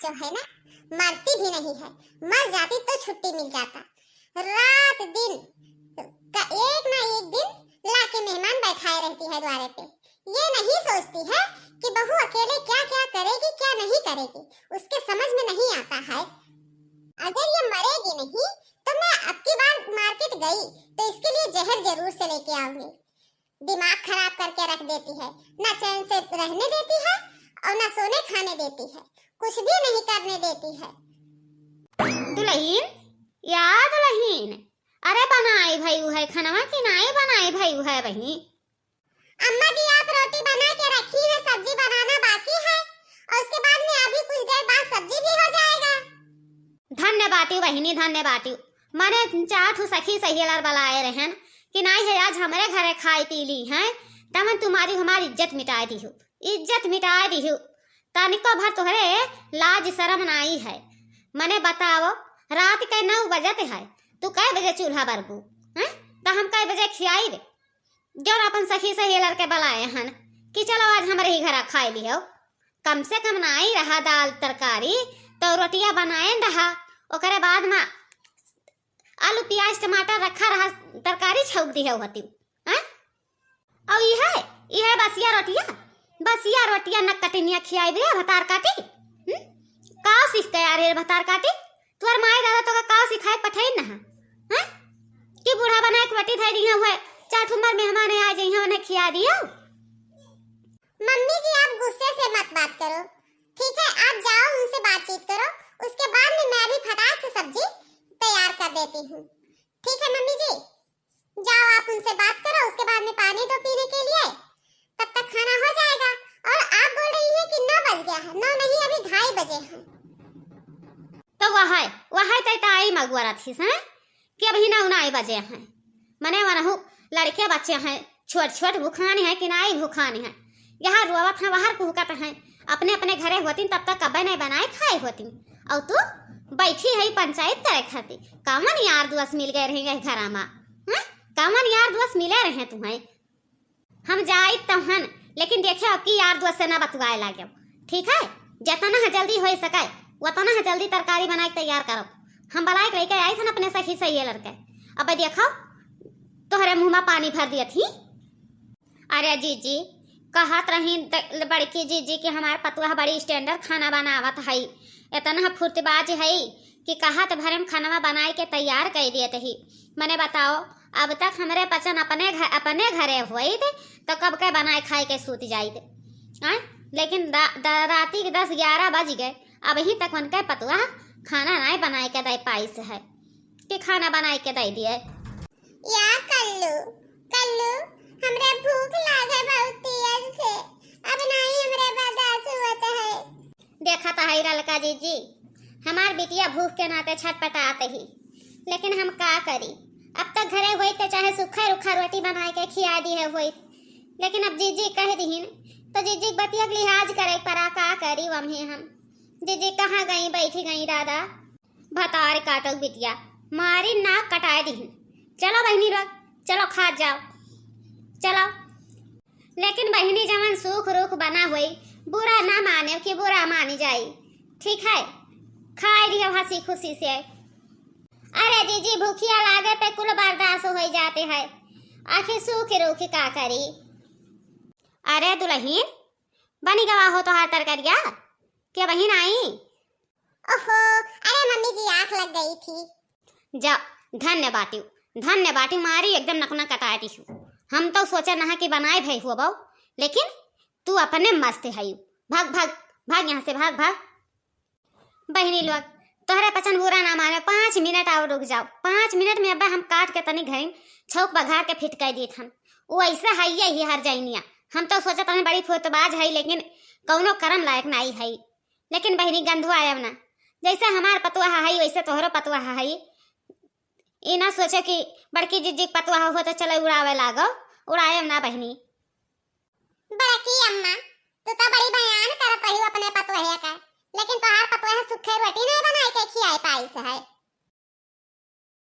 जो है ना मरती भी नहीं है, मर जाती तो छुट्टी मिल जाता। रात दिन का एक ना एक दिन लाके मेहमान बैठाए रहती है द्वारे पे। ये नहीं सोचती है कि बहू अकेले क्या क्या करेगी क्या नहीं करेगी, उसके समझ में नहीं आता है। अगर ये मरेगी नहीं तो मैं अब की बार मार्केट गई तो इसके लिए जहर जरूर से लेके आऊंगी। दिमाग खराब करके रख देती है, ना चैन से रहने देती है और ना सोने खाने देती है, कुछ भी नहीं करने देती है। दुल्हन या दुल्हन, अरे बनाई भई है खाना कि नहीं बनाई भई है बहनी? अम्मा जी आप रोटी बना के रखी है, सब्जी बनाना बाकी है और उसके बाद में अभी कुछ देर बाद सब्जी भी हो जाएगा। धन्य बाटी बहनी, धन्य बाटी। माने चार सखी सहेलर बलाए रहन कि नहीं है आज हमारे घरे खाई पी ली हैं, तमन तुम्हारी हमारी इज्जत मिटा दी हो, इज्जत मिटा दी हो। तनिको भर तोहरे लाज शर्म नहीं है। मने बताओ रात के 9 बजत है, तू कै बजे चूल्हा बरबू हैं? तो हम कै बजे खियाई रे? जो अपन सखी सहेलर के बलाए हन कि चलो आज हमारे ही घर खाई लियो। कम से कम नाई रहा दाल तरकारी तो रोटियां बनाए रहा, ओकरे बाद में आलू प्याज टमाटर रखा रहा, तरकारी छौक दी है होती हैं? और यह बसिया रोटियां न कटनिया खियाई रे भतार काटी। का सीख गया रे भतार काटी? तुअर माई दादा तो का सिखाए पठाई ना हैं कि बूढ़ा बनाए के रोटी थाई दी है, चार ठुमर मेहमान आ जाइए उन्हें खिया दियो। मम्मी जी आप गुस्से से मत बात करो, ठीक है? आप जाओ उनसे बातचीत करो, उसके बाद में मैं अभी फटाक से सब्जी तैयार कर देती हूँ। ठीक है मम्मी जी, जाओ आप उनसे बात करो, उसके बाद में पानी दो पीने के लिए, तब तक खाना हो जाएगा। और आप बोल रही हैं कि 9 बज गया है, 9 नहीं अभी 2:30 बजे हैं। तो वह टाई मगुआ थी हैं कि अभी 9 बजे हैं। मने वनहु लड़के बच्चे हैं, छोट छोट भूखानी है कि नहीं भूखानी है, यहाँ रोवत है बाहर कुहकत है। अपने अपने घरे होती तब तक कब्बे नहीं बनाए खाए होती, और तू बैठी है पंचायत करे खाती। कामन यार दोस्त मिल गए रहेंगे घर में, कामन यार दोस्त मिले रहे तुम्हें। हम जाए तहन लेकिन देखे अब की यार दोस्त से ना बतवाए लागे, ठीक है? जितना है जल्दी हो सके उतना है जल्दी तरकारी बना के तैयार करो। हम बलाए के लेके आई थन अपने सखी सही लड़के, अब देखो तोहरे मुँह में पानी भर दिया थी। अरे जीजी कहत रही बड़की जीजी कि हमारे पतुआ बड़ी स्टैंडर्ड खाना बनावत है, इतना फुर्तबाज है कि कहत भरे में खाना बनाए के तैयार कर दिए थे। मैंने बताओ अब तक हमारे पचन अपने घरे हुए थे तो कब के बनाए खाए के सूत जाए थे, लेकिन राती के 10-11 बज गए, अभी तक उनके पतुआ खाना नहीं बनाए के दे पाई से है कि खाना बनाए के दे दिए। यार कल्लू हमरे भूख लागे बहुत तेज से, अब नहीं हमरे बर्दाश्त होता है। देखा था है लड़का जीजी, हमार बिटिया भूख के नाते छटपटाते ही, लेकिन हम का करी? अब तक घरे हुई तो चाहे सूखा रुखा रोटी बना के खिया दी है हुई, लेकिन अब जीजी कह दीन तो जीजी बतिया के लिहाज करे परा का करी वही हम। जीजी कहाँ गई बैठी गई दादा भतार काटो बिटिया मारी नाक कटाए दीन। चलो बहनी लोग चलो खा जाओ चलो। लेकिन बहनी जवन सूख रूख बना हुई बुरा ना माने कि बुरा मानी जाए, ठीक है? खाए रही हंसी खुशी से। अरे जीजी भूखिया लागे पे कुल बर्दाश्त हो जाते हैं, आखिर सूखी रूखी का करी। अरे दुल्हन बनी गवा हो तो हाथ तरकरिया क्या बहन आई? ओहो अरे मम्मी जी आँख लग गई थी। जाओ धन्य बाटी मारी एकदम नखना कटाई दी। हम तो सोचे ना कि बनाए भाई हुआ बहु, लेकिन तू अपने मस्त है। भाग भाग भाग यहाँ से भाग भाग। बहनी लोग तोहरे पचन बुरा ना माने, 5 मिनट और रुक जाओ। 5 मिनट में अब्बा हम काट के तनी घरी छौक बघार के फिट कर दी थन। वो ऐसा है ही हर जाइनिया। हम तो सोचा तनी बड़ी फुतबाज है, लेकिन कौनो करम लायक नहीं है। लेकिन बहनी गंधु आयब ना, जैसे हमार पतुआ है वैसे तोहरो पतुआ है। ये ना सोचे कि बड़की जीजी पतुआ हो तो चलो उड़ावे लागो, उड़ायब ना बहनी। बड़की अम्मा तू तो बड़ी बयान करत रही अपने पतुआ का, लेकिन तोहार पतुआ सूखे रोटी नहीं बनाई के खियाए पाई से है।